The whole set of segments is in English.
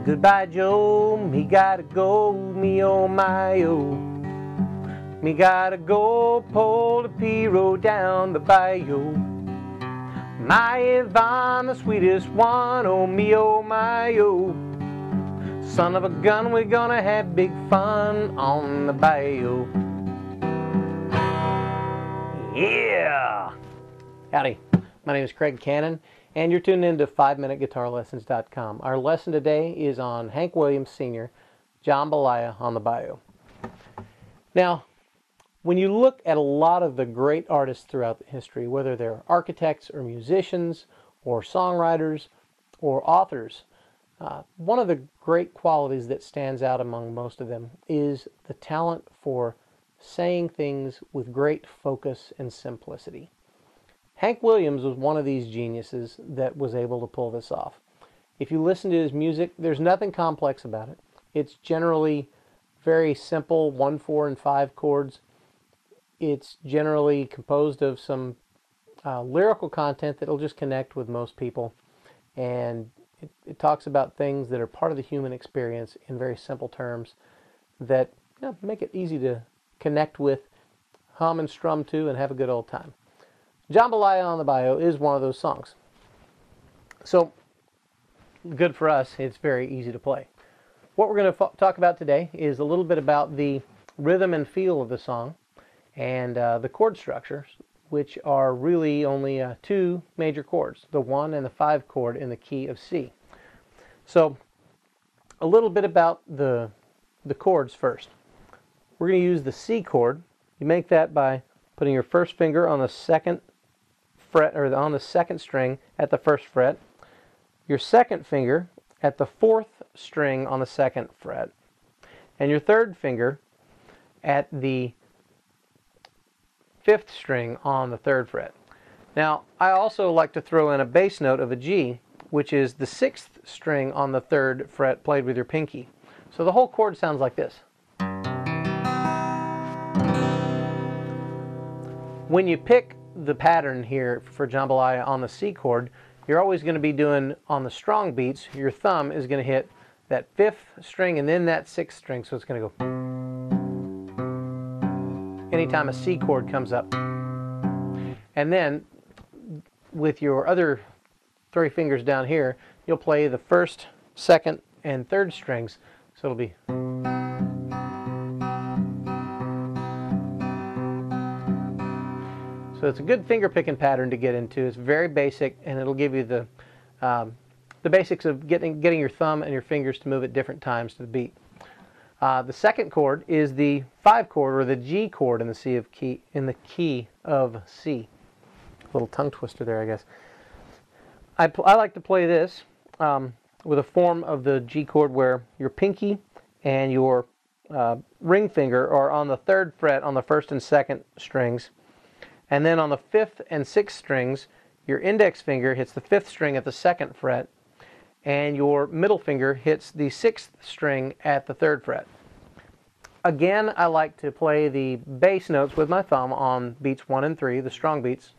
Goodbye, Joe, me gotta go, me oh my oh. Me gotta go pull the P-road down the bayou. My Yvonne, the sweetest one, oh me oh my oh. Son of a gun, we're gonna have big fun on the bayou. Yeah! Howdy, my name is Craig Cannon, and you're tuned in to 5MinuteGuitarLessons.com. Our lesson today is on Hank Williams Sr., Jambalaya on the Bayou. Now, when you look at a lot of the great artists throughout history, whether they're architects or musicians or songwriters or authors, one of the great qualities that stands out among most of them is the talent for saying things with great focus and simplicity. Hank Williams was one of these geniuses that was able to pull this off. If you listen to his music, there's nothing complex about it. It's generally very simple 1, 4, and 5 chords. It's generally composed of some lyrical content that'll just connect with most people. And it talks about things that are part of the human experience in very simple terms that make it easy to connect with, hum and strum to, and have a good old time. Jambalaya on the Bayou is one of those songs. So, good for us, it's very easy to play. What we're going to talk about today is a little bit about the rhythm and feel of the song and the chord structures, which are really only 2 major chords, the 1 and the 5 chord in the key of C. So, a little bit about the chords first. We're going to use the C chord. You make that by putting your first finger on the 2nd fret, or on the 2nd string at the 1st fret, your 2nd finger at the 4th string on the 2nd fret, and your 3rd finger at the 5th string on the 3rd fret. Now, I also like to throw in a bass note of a G, which is the 6th string on the 3rd fret played with your pinky. So the whole chord sounds like this. When you pick the pattern here for Jambalaya on the C chord, you're always going to be doing, on the strong beats, your thumb is going to hit that 5th string and then that 6th string, so it's going to go anytime a C chord comes up. And then with your other 3 fingers down here, you'll play the 1st, 2nd, and 3rd strings, so it'll be. So it's a good finger picking pattern to get into. It's very basic, and it'll give you the basics of getting your thumb and your fingers to move at different times to the beat. The 2nd chord is the 5 chord, or the G chord in the key of C. A little tongue twister there, I guess. I like to play this with a form of the G chord where your pinky and your ring finger are on the 3rd fret on the 1st and 2nd strings. And then on the 5th and 6th strings, your index finger hits the 5th string at the 2nd fret, and your middle finger hits the 6th string at the 3rd fret. Again, I like to play the bass notes with my thumb on beats 1 and 3, the strong beats.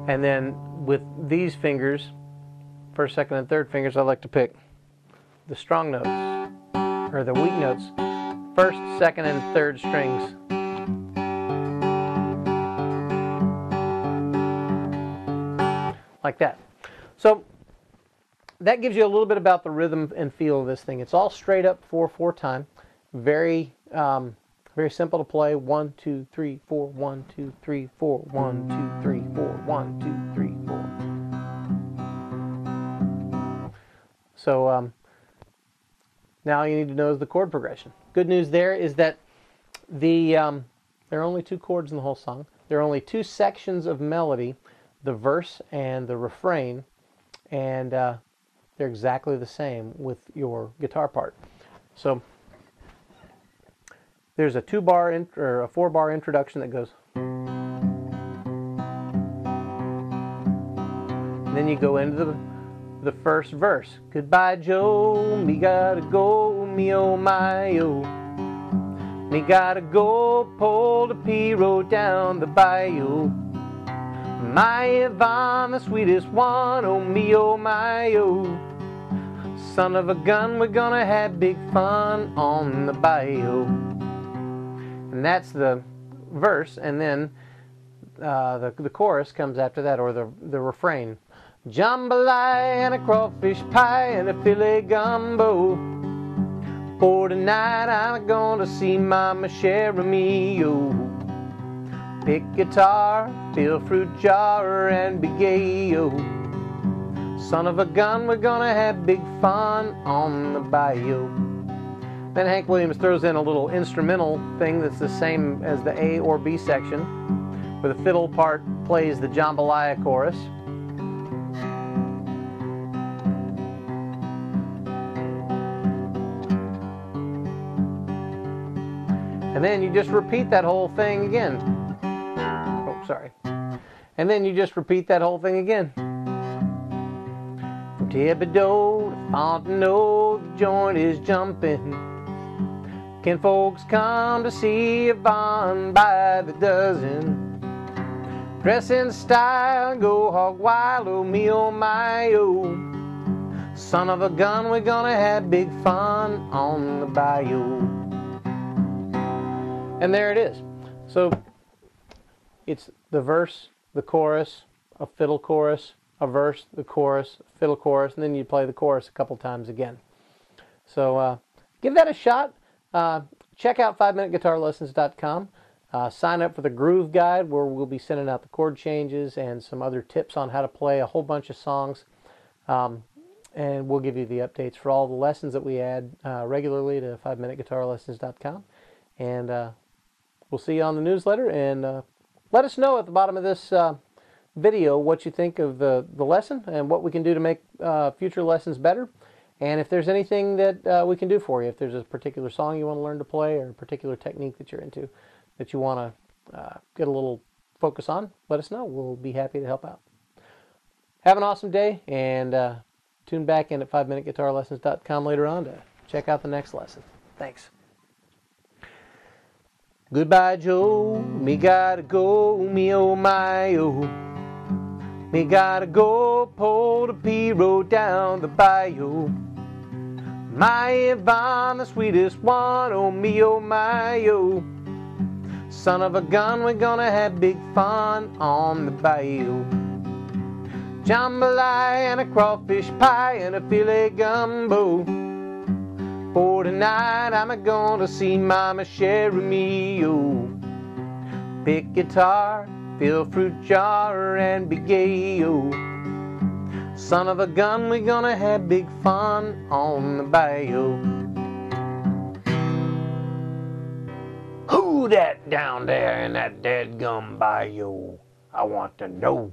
And then with these fingers, 1st, 2nd, and 3rd fingers, I like to pick the strong notes, or the weak notes. 1st, 2nd, and 3rd strings. Like that. So that gives you a little bit about the rhythm and feel of this thing. It's all straight up 4/4 time. Very simple to play. 1, 2, 3, 4, 1, 2, 3, 4, 1, 2, 3, 4, 1, 2, 3, 4. So now all you need to know is the chord progression. Good news there is that there are only 2 chords in the whole song. There are only 2 sections of melody, the verse and the refrain, and they're exactly the same with your guitar part. So there's a 2-bar or a 4-bar introduction that goes, and then you go into the first verse. Goodbye, Joe, me gotta go, me oh my oh. Me gotta go pull the P-road down the bayou. My Yvonne, the sweetest one, oh me, oh my, oh. Son of a gun, we're gonna have big fun on the bayou. And that's the verse, and then the chorus comes after that, or the refrain. Jambalaya and a crawfish pie and a filet gumbo. For tonight I'm gonna see Mama share of me, oh. Pick guitar, fill fruit jar, and be gay, oh. Son of a gun, we're gonna have big fun on the bayou. Then Hank Williams throws in a little instrumental thing that's the same as the A or B section, where the fiddle part plays the Jambalaya chorus. And then you just repeat that whole thing again. Oh, sorry. And then you just repeat that whole thing again. From Thibodeau to Fontenot, the joint is jumping. Can folks come to see Yvonne by the dozen? Dress in style, go hog wild, oh me, oh my, oh. Son of a gun, we're gonna have big fun on the bayou. And there it is. So it's the verse, the chorus, a fiddle chorus, a verse, the chorus, a fiddle chorus, and then you play the chorus a couple times again. So give that a shot. Check out 5minuteguitarlessons.com. Sign up for the Groove Guide, where we'll be sending out the chord changes and some other tips on how to play a whole bunch of songs. And we'll give you the updates for all the lessons that we add regularly to 5minuteguitarlessons.com. And we'll see you on the newsletter. And let us know at the bottom of this video what you think of the lesson and what we can do to make future lessons better. And if there's anything that we can do for you, if there's a particular song you want to learn to play or a particular technique that you're into that you want to get a little focus on, let us know. We'll be happy to help out. Have an awesome day, and tune back in at 5minuteguitarlessons.com later on to check out the next lesson. Thanks. Goodbye, Joe. Me gotta go, me oh my oh. Me gotta go pull the P-road down the bayou. My Yvonne, the sweetest one, oh me oh my oh. Son of a gun, we're gonna have big fun on the bayou. Jambalaya and a crawfish pie and a filet gumbo. For tonight I'm gonna see Mama share of me, oh. Pick guitar, fill fruit jar, and be gay, oh. Son of a gun, we're gonna have big fun on the bayou. Who that down there in that dead gum bayou? I want to know.